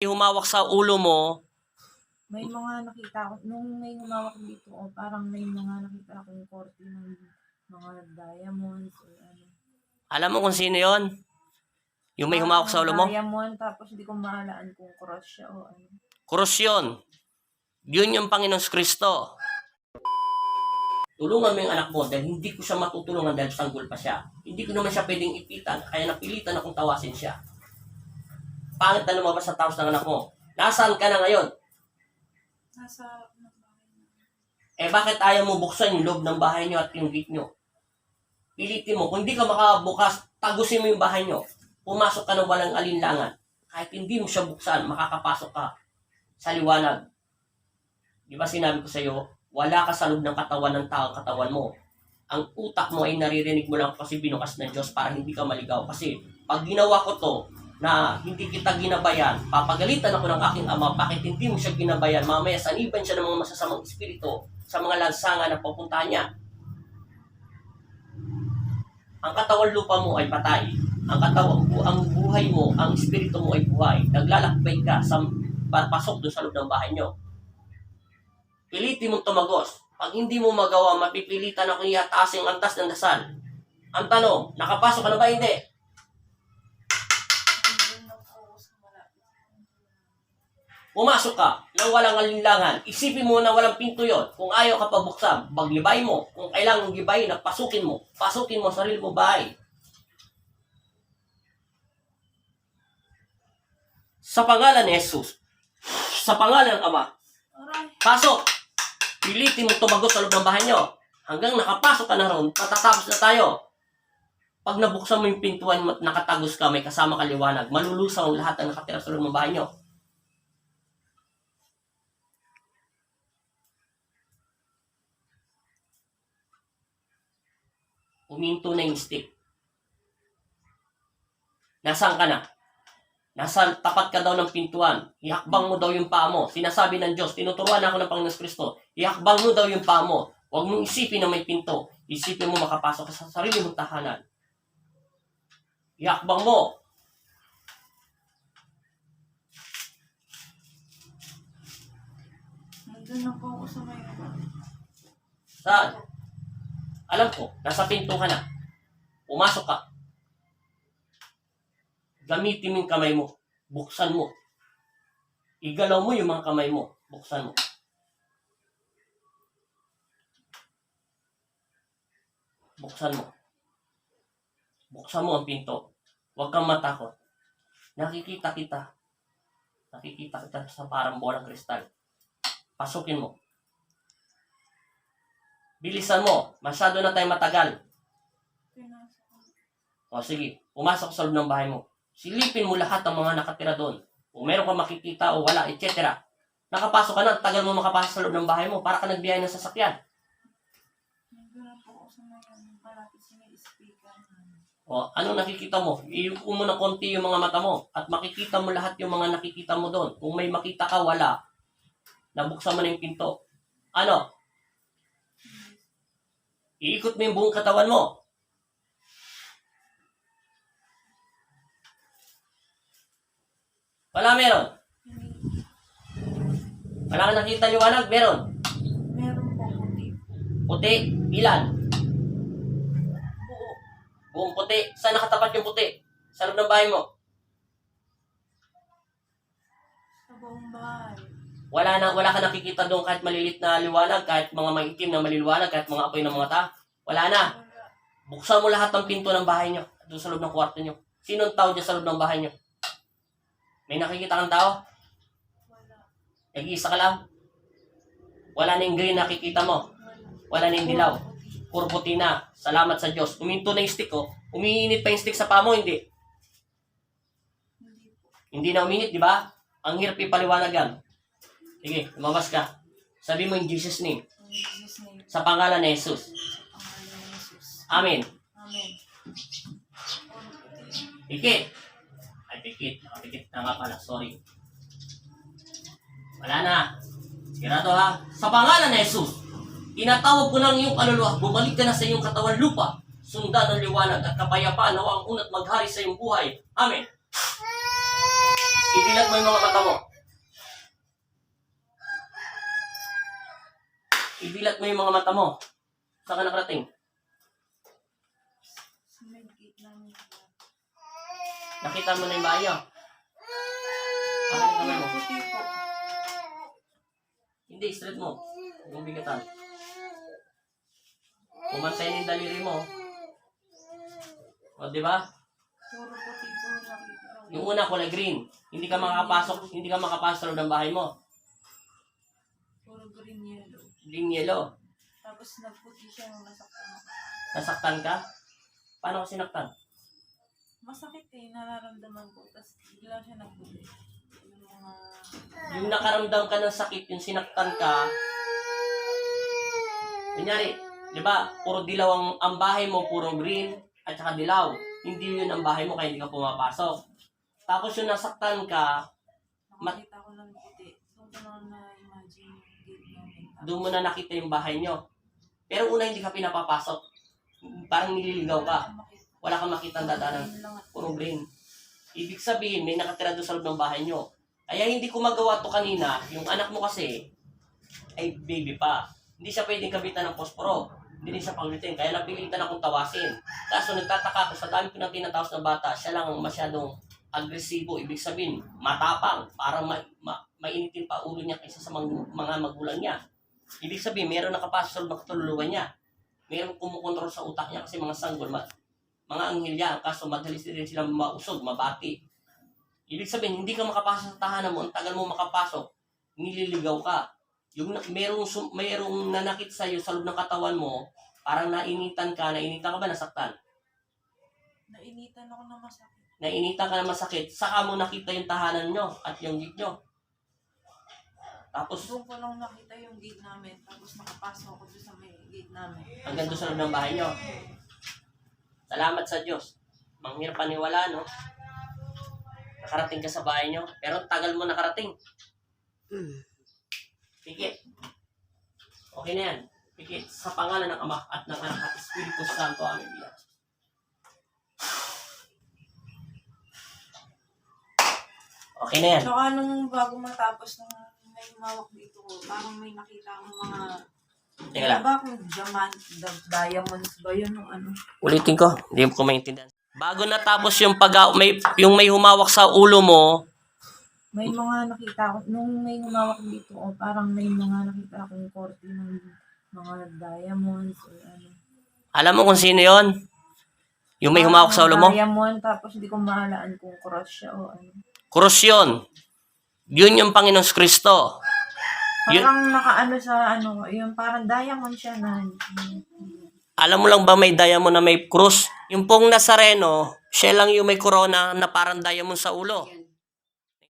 humawak sa ulo mo, May mga nakita ko, nung may humawak dito, parang may mga nakita akong korte ng mga diamonds or ano. alam mo kung sino yon? Yung may humawak sa ulo mo? Diamond, tapos hindi ko mahalaan kung cross siya o ano. Krus yun. Yun yung Panginoon Kristo. Tulungan mo yung anak mo dahil hindi ko siya matutulungan dahil sanggol pa siya. Hindi ko naman siya pwedeng ipitan, kaya napilitan akong tawasin siya. Pangit na lumabas sa taos ng anak mo. Nasaan ka na ngayon? Nasa Bakit ayaw mo buksan yung loob ng bahay nyo at yung gate nyo? Pilitin mo. Kung hindi ka makabukas, tagusin mo yung bahay nyo. Pumasok ka ng walang alinlangan. Kahit hindi mo siya buksan, makakapasok ka sa liwanag. Di ba sinabi ko sa iyo, wala ka sa loob ng katawan ng tao, katawan mo. Ang utak mo ay naririnig mo lang kasi binukas ng Diyos para hindi ka maligaw. Kasi pag ginawa ko to, na hindi kita ginabayan, papagalitan ako ng aking ama, bakit hindi mo siya ginabayan? Mamaya saniban siya ng mga masasamang espiritu sa mga lansangan na papuntahan niya. Ang katawan lupa mo ay patay. Ang buhay mo, ang espiritu mo ay buhay. Naglalakbay ka sa pasok doon sa loob ng bahay nyo. Pilitin mong tumagos. Pag hindi mo magawa, mapipilitan ako iataas ang antas ng dasal. Ang tanong, nakapasok ka na ba? Hindi. Pumasok ka nang walang alinlangan. Isipin mo na walang pinto yon. Kung ayaw ka pabuksan, baglibay mo. Kung kailangan gibayin, pasukin mo. Pasukin mo sarili mo bahay. Sa pangalan ni Jesus, sa pangalan ng Ama, pasok! Pilitin mo tumagos sa loob ng bahay nyo. Hanggang nakapasok ka na ron, matatapos na tayo. Pag nabuksan mo yung pintuan at nakatagos ka, may kasama kaliwanag, malulusaw ang lahat ng nakatira sa loob ng bahay nyo. Uminto na yung stick. Nasaan ka na? Nasa tapat ka daw ng pintuan. Ihakbang mo daw yung paa mo. Sinasabi ng Diyos, tinuturuan ako ng Panginoon Kristo. Ihakbang mo daw yung paa mo. Huwag mong isipin na may pinto. Isipin mo makapasok ka sa sarili mong tahanan. Ihakbang mo. Nandun na po ako sa may Saan? Alam ko, nasa pinto ka na. Pumasok ka. Gamitin mo yung kamay mo. Buksan mo. Igalaw mo yung mga kamay mo. Buksan mo. Buksan mo. Buksan mo ang pinto. Huwag kang matakot. Nakikita kita. Nakikita kita sa parang bolang kristal. Pasukin mo. Bilisan mo. Masyado na tayo matagal. O sige, pumasok sa loob ng bahay mo. Silipin mo lahat ng mga nakatira doon. Kung meron ka makikita o wala, etc. Nakapasok ka na, tagal mo makapasok sa loob ng bahay mo para ka nagbiyay ng sasakyan. O, ano nakikita mo? Iyuko mo na konti yung mga mata mo at makikita mo lahat yung mga nakikita mo doon. Kung may makita ka, wala. Nabuksan mo na yung pinto. Ano? Iikot mo yung buong katawan mo. Wala meron. Wala ka nakita liwanag? Meron. Meron po puti. Puti? Ilan? Buo. Buong puti. Saan nakatapat yung puti? Sa loob ng bahay mo. Sa buong bahay. Wala ka nakikita doon kahit malilit na liwanag, kahit mga maitim na maliliwanag, kahit mga apoy ng mga ta. Wala na. Buksan mo lahat ng pinto ng bahay nyo. Doon sa loob ng kwarto nyo. Sinong tao dyan sa loob ng bahay nyo? May nakikita kang tao? Wala. Nag-iisa ka lang? Wala na yung green nakikita mo? Wala na yung dilaw? Puro puti na. Salamat sa Diyos. Uminto na yung stick ko. Umiinit pa yung stick sa paa mo, hindi? Hindi na uminit, di ba? Ang hirap ipaliwanag yan. Sige, lumabas ka. Sabi mo in Jesus' name. In Jesus' name. Sa pangalan ni Jesus. Sa pangalan ni Jesus. Amen. Amen. Pikit. Ay, pikit. Nakapikit na nga pala. Sorry. Wala na. Sigurado ha. Sa pangalan ni Jesus, tinatawag ko ng iyong kaluluwa. Bumalik ka na sa iyong katawan lupa. Sundan ng liwanag at kapayapaan nawa ang unat maghari sa iyong buhay. Amen. Idilat mo yung mga mata mo. Idilat mo yung mga mata mo. Saan ka nakarating? Sa may gate namin. Nakita mo na yung bahay niyo? Akin yung kamay mo. Puti po. Hindi, straight mo. Yung bigatan. Pumansay na yung daliri mo. O, di ba? Puro puti po yung nakita ko. Yung una, kulay green. Hindi ka makapasok sa loob ng bahay mo. Puro green yellow. Green yellow. Tapos nagputi siya nung nasaktan ako. Nasaktan ka? Paano ka sinaktan? Masakit nararamdaman ko. Tapos bigla siya nagputi. Yung mga... Yung nakaramdam ka ng sakit, yung sinaktan ka, kunyari, di ba, puro dilaw ang bahay mo, puro green, at saka dilaw. Hindi yun ang bahay mo, kaya hindi ka pumapasok. Tapos yung nasaktan ka, Nakakita ko ng puti. Doon ko na na-imagine yung gate namin. doon mo na nakita yung bahay nyo. Pero una, hindi ka pinapapasok. Parang nililigaw ka. Wala kang makitang dadanan. Puro green. Ibig sabihin, may nakatira doon sa loob ng bahay nyo. Kaya hindi ko magawa to kanina. Yung anak mo kasi, ay baby pa. Hindi siya pwedeng kabitan ng posporo. Hindi rin siya panglutin. Kaya napilitan akong tawasin. Kaso nagtataka ko sa dami ko ng tinatawas na bata, siya lang ang masyadong agresibo. Ibig sabihin, matapang. Parang mainitin pa ulo niya kaysa sa mga magulang niya. Ibig sabihin, meron nakapasok sa loob ng katululuwa niya. Meron kumukontrol sa utak niya kasi mga sanggol, mga anghel yan. Kaso madalis din silang mausog, mabati. Ibig sabihin, hindi ka makapasok sa tahanan mo, ang tagal mo makapasok, nililigaw ka. Yung mayroong nanakit sa'yo sa loob ng katawan mo, parang nainitan ka ba, nasaktan? Nainitan ako na masakit. Nainitan ka na masakit, saka mo nakita yung tahanan nyo at yung gate nyo. Tapos, Doon ko lang nakita yung gate namin. Tapos nakapasok ako doon sa may gate namin. hanggang doon sa loob ng bahay nyo. Salamat sa Diyos. Manghirap paniwala, no? Nakarating ka sa bahay nyo, pero tagal mo nakarating. Pikit. Okay na yan. Pikit sa pangalan ng Ama at ng Anak at Espiritu Santo. Amen. Okay na yan. Saka nung bago matapos nung may humawak dito ko, parang may nakita akong mga... Teka lang. Diba kung diamonds ba yun o ano? Ulitin ko. Hindi ko maintindihan. Bago natapos yung may humawak sa ulo mo, May mga nakita ko, nung may humawak dito ko, parang may mga nakita akong korte ng mga diamonds o ano. alam mo kung sino yon? Yung may humawak sa ulo mo? Diamond, tapos hindi ko mahalaan kung cross siya o ano. Krus yun. Yun yung Panginoong Kristo. Yun, Parang nakaano sa ano, yung parang diamond siya na. alam mo lang ba may diamond na may krus? Yung pong Nazareno, siya lang yung may corona na parang diamond sa ulo.